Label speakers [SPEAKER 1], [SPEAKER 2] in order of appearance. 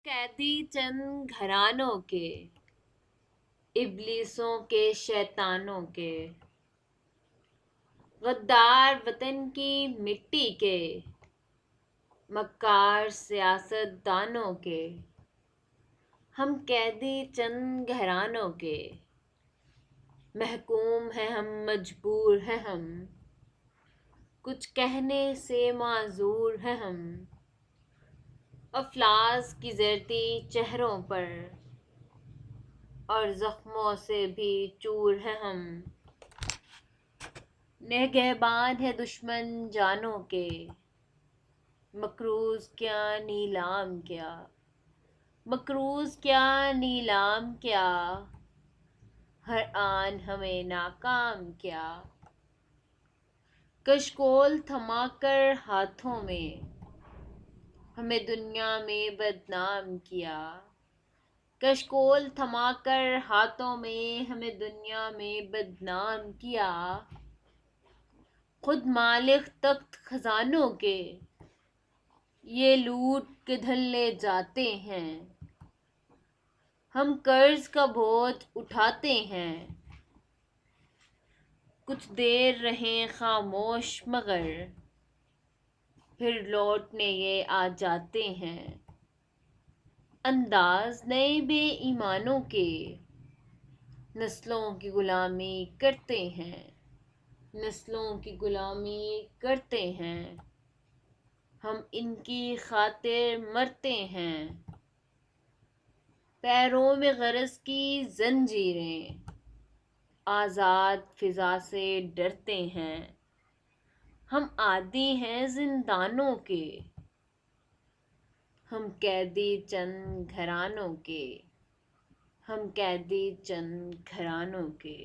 [SPEAKER 1] قیدی چند گھرانوں کے، ابلیسوں کے شیطانوں کے، غدار وطن کی مٹی کے، مکار سیاست دانوں کے، ہم قیدی چند گھرانوں کے، محکوم ہیں ہم، مجبور ہیں ہم، کچھ کہنے سے معذور ہیں ہم، افلاس کی زرتی چہروں پر اور زخموں سے بھی چور ہیں ہم، نگہبان ہے دشمن جانوں کے، مکروز کیا نیلام کیا، مکروز کیا نیلام کیا، ہر آن ہمیں ناکام کیا، کشکول تھما کر ہاتھوں میں ہمیں دنیا میں بدنام کیا، کشکول تھما کر ہاتھوں میں ہمیں دنیا میں بدنام کیا، خود مالک تخت خزانوں کے یہ لوٹ کے دھلے جاتے ہیں، ہم قرض کا بوجھ اٹھاتے ہیں، کچھ دیر رہیں خاموش مگر پھر لوٹنے یہ آ جاتے ہیں، انداز نئے بے ایمانوں کے نسلوں کی غلامی کرتے ہیں، نسلوں کی غلامی کرتے ہیں، ہم ان کی خاطر مرتے ہیں، پیروں میں غرض کی زنجیریں آزاد فضا سے ڈرتے ہیں، ہم عادی ہیں زندانوں کے، ہم قیدی چند گھرانوں کے، ہم قیدی چند گھرانوں کے۔